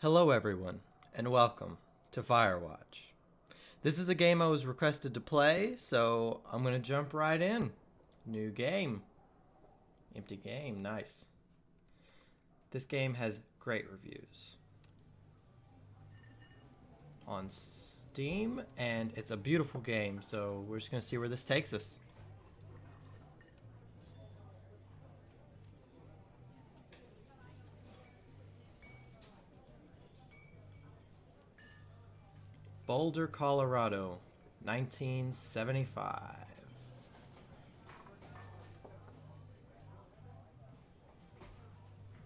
Hello everyone, and welcome to Firewatch. This is a game I was requested to play, so I'm gonna jump right in. New game. Empty game, nice. This game has great reviews on Steam, and it's a beautiful game, so we're just gonna see where this takes us. Boulder, Colorado, 1975.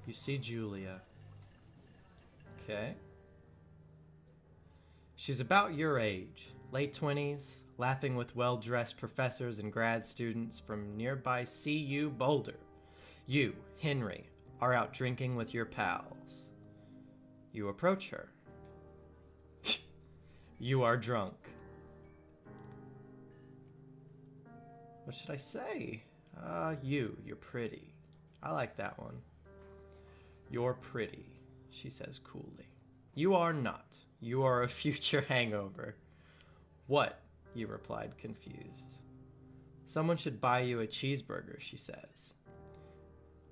You see Julia. Okay. She's about your age, late 20s, laughing with well-dressed professors and grad students from nearby CU Boulder. You, Henry, are out drinking with your pals. You approach her. You are drunk. What should I say? You're pretty. I like that one. You're pretty, she says coolly. You are not. You are a future hangover. What? You replied, confused. Someone should buy you a cheeseburger, she says.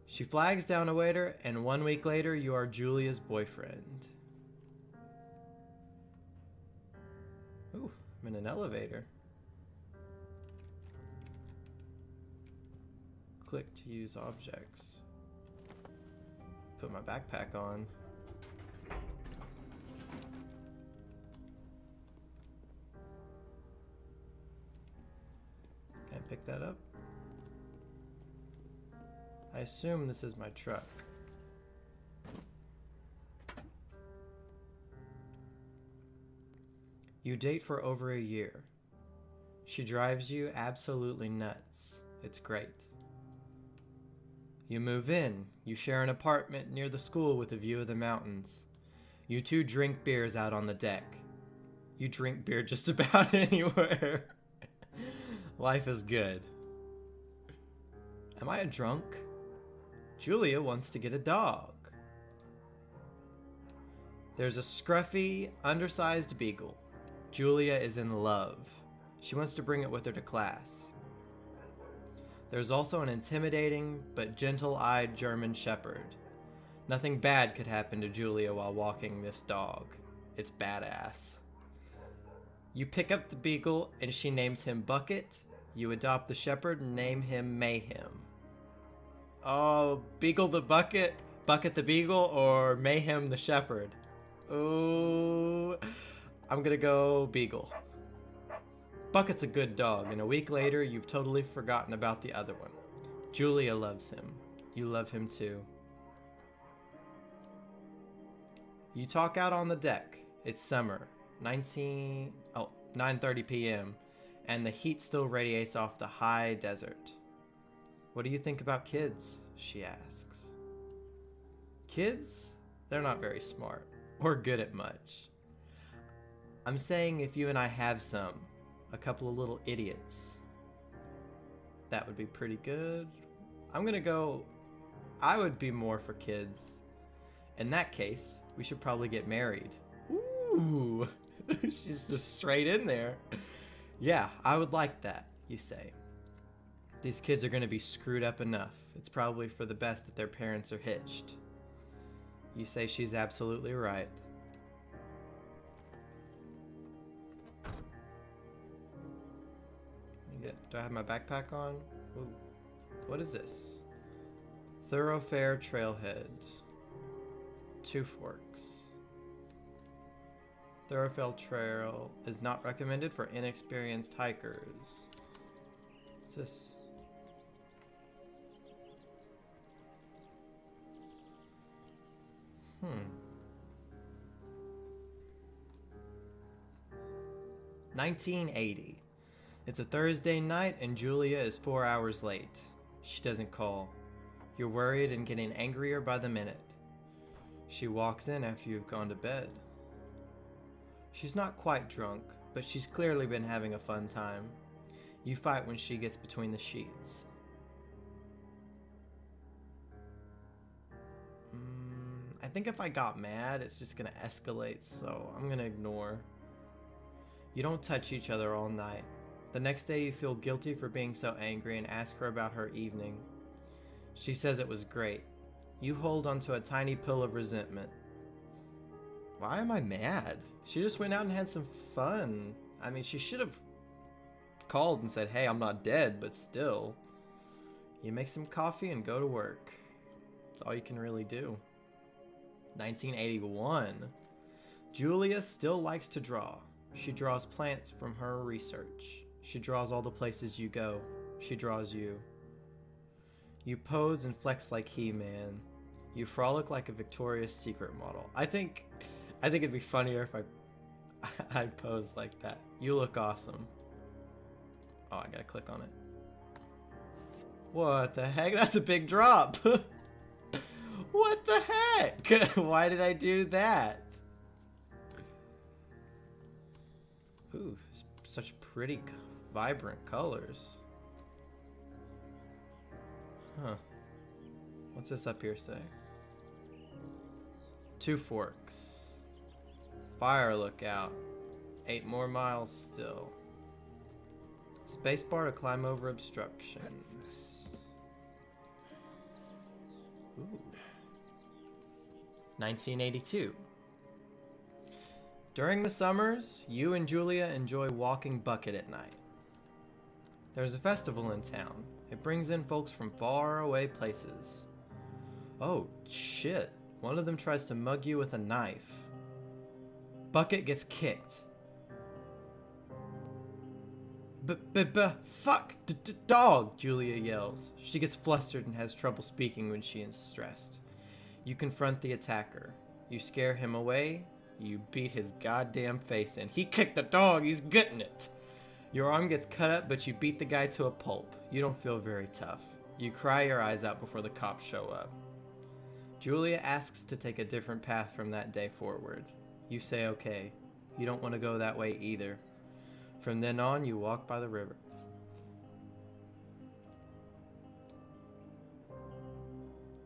She flags down a waiter, and 1 week later, you are Julia's boyfriend. Ooh, I'm in an elevator. Click to use objects. Put my backpack on. Can I pick that up? I assume this is my truck. You date for over a year. She drives you absolutely nuts. It's great. You move in. You share an apartment near the school with a view of the mountains. You two drink beers out on the deck. You drink beer just about anywhere. Life is good. Am I a drunk? Julia wants to get a dog. There's a scruffy, undersized beagle. Julia is in love. She wants to bring it with her to class. There's also an intimidating but gentle-eyed German shepherd. Nothing bad could happen to Julia while walking this dog. It's badass. You pick up the beagle and she names him Bucket. You adopt the shepherd and name him Mayhem. Oh, Beagle the Bucket, Bucket the Beagle, or Mayhem the shepherd? Ooh, I'm gonna go Beagle. Bucket's a good dog, and a week later, you've totally forgotten about the other one. Julia loves him. You love him too. You talk out on the deck. It's summer, 9:30 p.m., and the heat still radiates off the high desert. What do you think about kids? She asks. Kids? They're not very smart, or good at much. I'm saying if you and I have some, a couple of little idiots, that would be pretty good. I'm gonna go, I would be more for kids. In that case, we should probably get married. Ooh, she's just straight in there. Yeah, I would like that, you say. These kids are gonna be screwed up enough. It's probably for the best that their parents are hitched. You say she's absolutely right. Do I have my backpack on? Ooh. What is this? Thoroughfare Trailhead. Two Forks. Thoroughfare Trail is not recommended for inexperienced hikers. What's this? 1980. It's a Thursday night and Julia is 4 hours late. She doesn't call. You're worried and getting angrier by the minute. She walks in after you've gone to bed. She's not quite drunk, but she's clearly been having a fun time. You fight when she gets between the sheets. think if I got mad, it's just gonna escalate, so I'm gonna ignore. You don't touch each other all night. The next day you feel guilty for being so angry and ask her about her evening. She says it was great. You hold onto a tiny pill of resentment. Why am I mad? She just went out and had some fun. I mean, she should have called and said, hey, I'm not dead, but still. You make some coffee and go to work. That's all you can really do. 1981. Julia still likes to draw. She draws plants from her research. She draws all the places you go. She draws you. You pose and flex like He-Man. You frolic like a Victoria's Secret model. I think it'd be funnier if I pose like that. You look awesome. Oh, I gotta click on it. What the heck? That's a big drop. What the heck? Why did I do that? Ooh, such pretty, vibrant colors. Huh. What's this up here say? 2 forks. Fire lookout. 8 more miles still. Spacebar to climb over obstructions. Ooh. 1982. During the summers, you and Julia enjoy walking Bucket at night. There's a festival in town. It brings in folks from far away places. Oh, shit. One of them tries to mug you with a knife. Bucket gets kicked. Fuck! Dog! Julia yells. She gets flustered and has trouble speaking when she is stressed. You confront the attacker. You scare him away. You beat his goddamn face in. He kicked the dog! He's getting it! Your arm gets cut up, but you beat the guy to a pulp. You don't feel very tough. You cry your eyes out before the cops show up. Julia asks to take a different path from that day forward. You say okay. You don't want to go that way either. From then on, you walk by the river.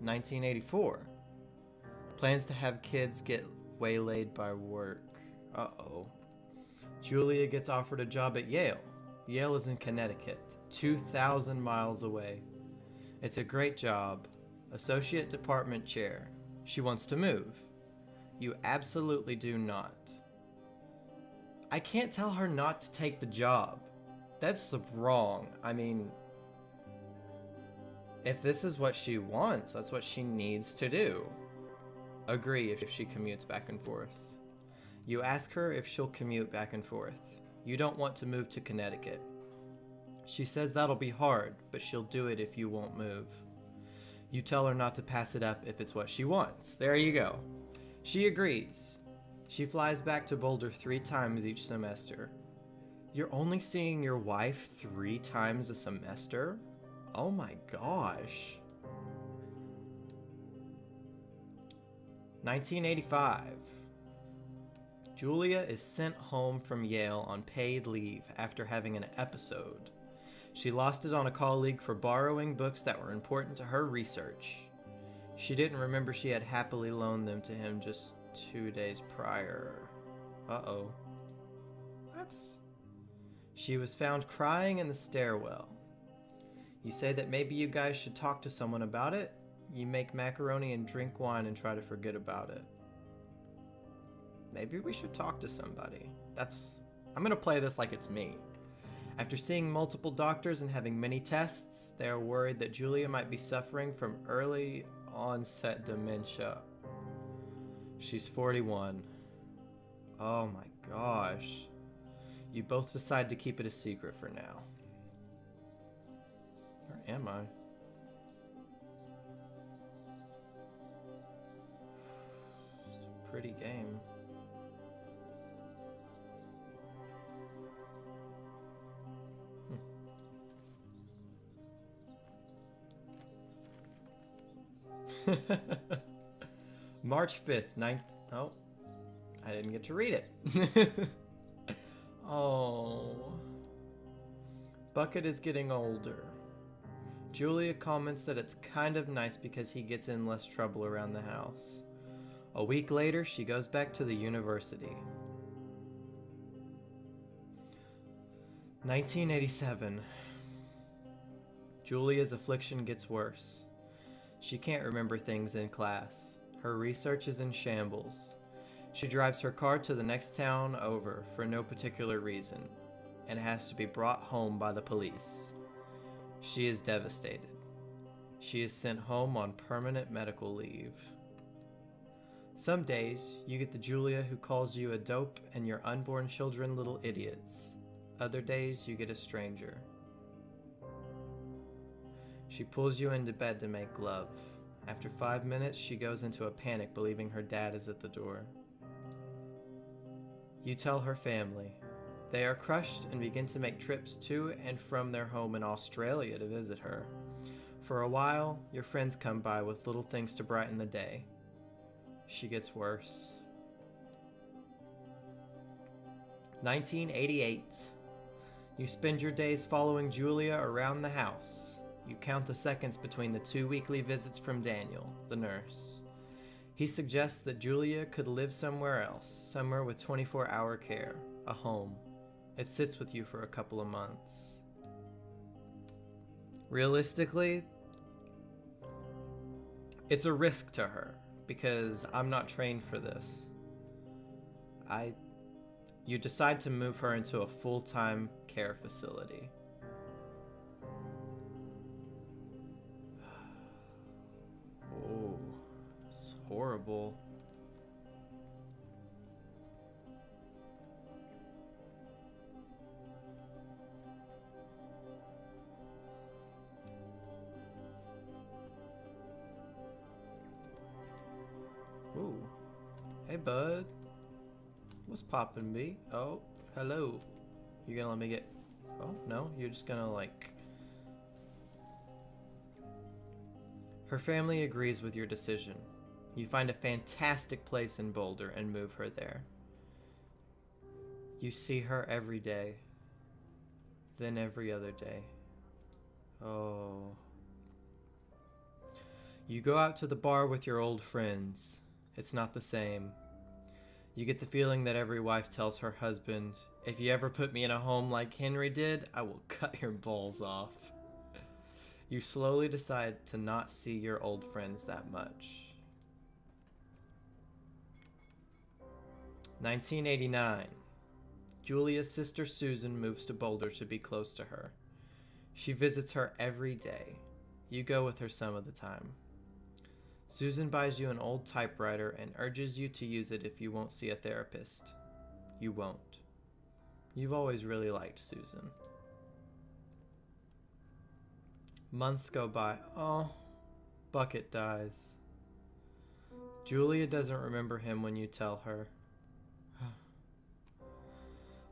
(1984) Plans to have kids get waylaid by work. Uh-oh. Julia gets offered a job at Yale. Yale is in Connecticut, 2,000 miles away. It's a great job. Associate department chair. She wants to move. You absolutely do not. I can't tell her not to take the job. That's wrong. I mean, if this is what she wants, that's what she needs to do. Agree if she commutes back and forth. You ask her if she'll commute back and forth. You don't want to move to Connecticut. She says that'll be hard, but she'll do it if you won't move. You tell her not to pass it up if it's what she wants. There you go. She agrees. She flies back to Boulder 3 times each semester. You're only seeing your wife 3 times a semester? Oh my gosh. 1985. Julia is sent home from Yale on paid leave after having an episode. She lost it on a colleague for borrowing books that were important to her research. She didn't remember she had happily loaned them to him just 2 days prior. Uh-oh. What? She was found crying in the stairwell. You say that maybe you guys should talk to someone about it. You make macaroni and drink wine and try to forget about it. Maybe we should talk to somebody. I'm gonna play this like it's me. After seeing multiple doctors and having many tests, they are worried that Julia might be suffering from early onset dementia. She's 41. Oh my gosh. You both decide to keep it a secret for now. Where am I? It's a pretty game. March 5th, Oh, I didn't get to read it. Oh. Bucket is getting older. Julia comments that it's kind of nice because he gets in less trouble around the house. A week later, she goes back to the university. 1987. Julia's affliction gets worse. She can't remember things in class. Her research is in shambles. She drives her car to the next town over for no particular reason and has to be brought home by the police. She is devastated. She is sent home on permanent medical leave. Some days, you get the Julia who calls you a dope and your unborn children little idiots. Other days, you get a stranger. She pulls you into bed to make love. After 5 minutes, she goes into a panic believing her dad is at the door. You tell her family. They are crushed and begin to make trips to and from their home in Australia to visit her. For a while, your friends come by with little things to brighten the day. She gets worse. 1988. You spend your days following Julia around the house. You count the seconds between the 2 weekly visits from Daniel, the nurse. He suggests that Julia could live somewhere else, somewhere with 24-hour care, a home. It sits with you for a couple of months. Realistically, it's a risk to her because I'm not trained for this. You decide to move her into a full-time care facility. Oh, it's horrible. Ooh. Hey, bud. What's poppin', B? Oh, hello. You gonna let me get... Oh, no? You're just gonna, like... Her family agrees with your decision. You find a fantastic place in Boulder and move her there. You see her every day. Then every other day. Oh. You go out to the bar with your old friends. It's not the same. You get the feeling that every wife tells her husband, if you ever put me in a home like Henry did, I will cut your balls off. You slowly decide to not see your old friends that much. 1989. Julia's sister Susan moves to Boulder to be close to her. She visits her every day. You go with her some of the time. Susan buys you an old typewriter and urges you to use it if you won't see a therapist. You won't. You've always really liked Susan. Months go by. Oh, Bucket dies. Julia doesn't remember him when you tell her.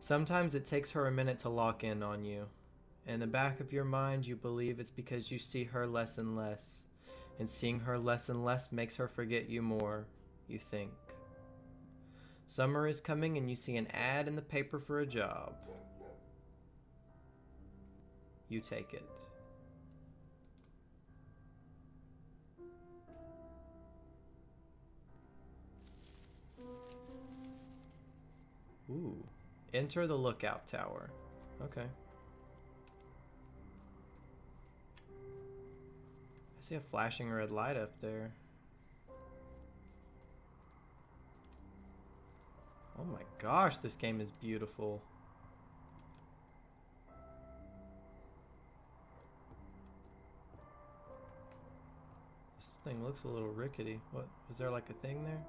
Sometimes it takes her a minute to lock in on you. In the back of your mind, you believe it's because you see her less and less. And seeing her less and less makes her forget you more, you think. Summer is coming and you see an ad in the paper for a job. You take it. Ooh. Enter the lookout tower. Okay. I see a flashing red light up there. Oh my gosh, this game is beautiful. This thing looks a little rickety. What? Was there like a thing there?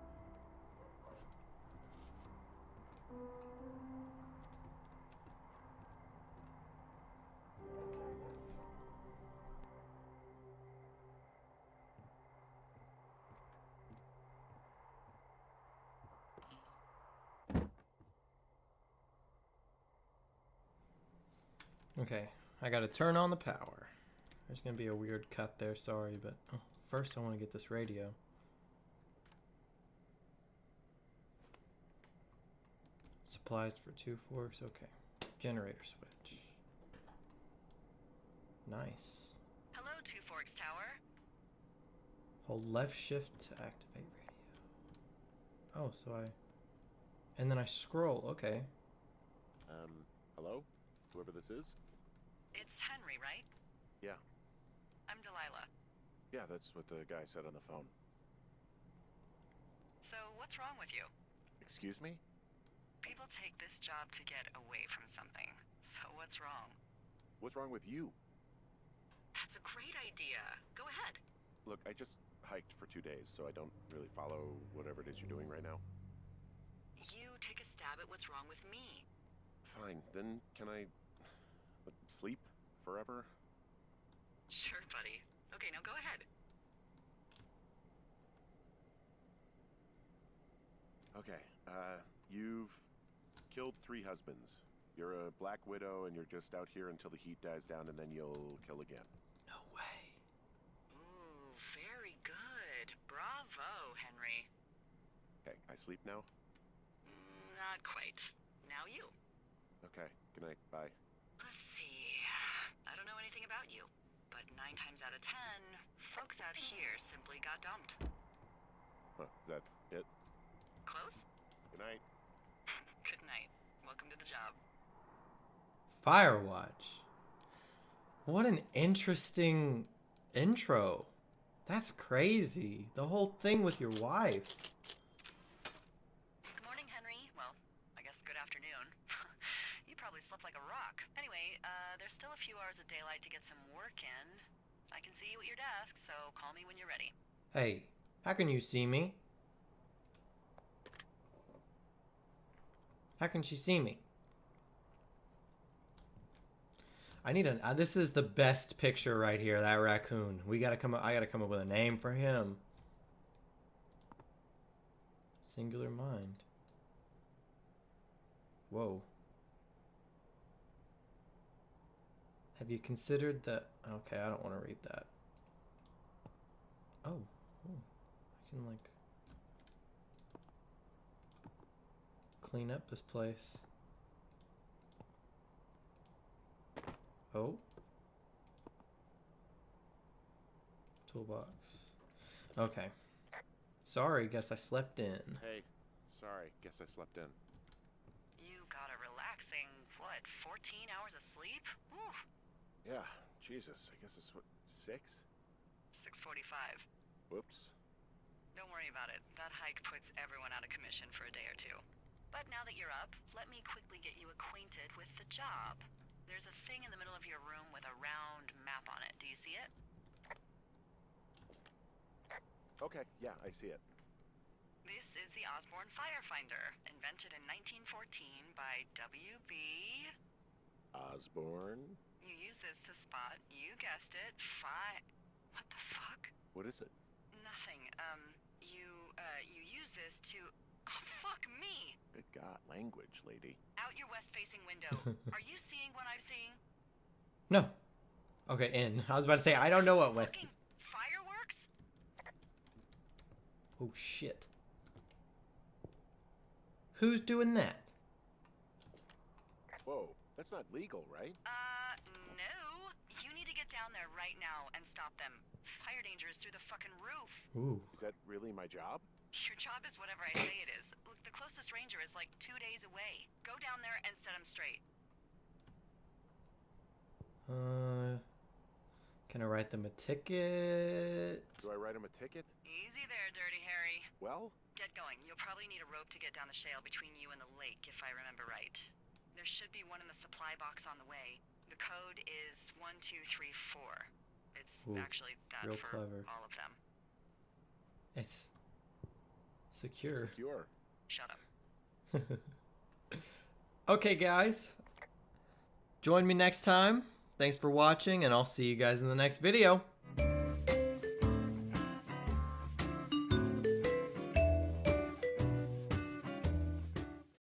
Okay, I gotta turn on the power. There's gonna be a weird cut there, sorry, but first I want to get this radio. Supplies for 2 forks, okay. Generator switch. Nice. Hello, 2 Forks Tower. Hold left shift to activate radio. Oh, so I... And then I scroll, okay. Hello? Whoever this is? It's Henry, right? Yeah. I'm Delilah. Yeah, that's what the guy said on the phone. So, what's wrong with you? Excuse me? People take this job to get away from something. So, what's wrong? What's wrong with you? That's a great idea. Go ahead. Look, I just hiked for 2 days, so I don't really follow whatever it is you're doing right now. You take a stab at what's wrong with me. Fine, then can I sleep forever? Sure, buddy. Okay, now go ahead. Okay, you've killed 3 husbands. You're a black widow and you're just out here until the heat dies down and then you'll kill again. No way. Ooh, very good. Bravo, Henry. Okay, I sleep now? Not quite. Now you. Okay, good night, bye. Let's see. I don't know anything about you, but 9 times out of 10, folks out here simply got dumped. Huh, is that it? Close? Good night. Good night. Welcome to the job. Firewatch. What an interesting intro. That's crazy. The whole thing with your wife. Good morning, Henry. Well, I guess good afternoon. You probably slept like a rock. Anyway, there's still a few hours of daylight to get some work in. I can see you at your desk, so call me when you're ready. Hey, how can you see me? How can she see me? I need a. This is the best picture right here. That raccoon. We gotta come up. I gotta come up with a name for him. Singular mind. Whoa. Have you considered the? Okay, I don't want to read that. Oh, I can like clean up this place. Oh. Toolbox. Okay. Sorry, guess I slept in. Hey, sorry, guess I slept in. You got a relaxing, what, 14 hours of sleep? Whew. Yeah, Jesus, I guess it's what, 6? 6:45. Whoops. Don't worry about it. That hike puts everyone out of commission for a day or two. But now that you're up, let me quickly get you acquainted with the job. There's a thing in the middle of your room with a round map on it. Do you see it? Okay, yeah, I see it. This is the Osborne Firefinder, invented in 1914 by W.B. Osborne? You use this to spot, you guessed it, What the fuck? What is it? Nothing. You use this to... Oh, fuck me! Good God, language, lady. Out your west-facing window. Are you seeing what I'm seeing? No. Okay, in. I was about to say, I don't know what west Fucking is. fireworks? Oh, shit. Who's doing that? Whoa, that's not legal, right? No. You need to get down there right now and stop them. Fire danger is through the fucking roof. Ooh. Is that really my job? Your job is whatever I say it is. Look, the closest ranger is like 2 days away. Go down there and set him straight. Can I write them a ticket? Do I write him a ticket? Easy there, Dirty Harry. Well? Get going. You'll probably need a rope to get down the shale between you and the lake, if I remember right. There should be one in the supply box on the way. The code is 1234. It's Ooh, actually that real for clever. all of them. It's secure. Secure. Shut up. Okay, guys. Join me next time. Thanks for watching, and I'll see you guys in the next video.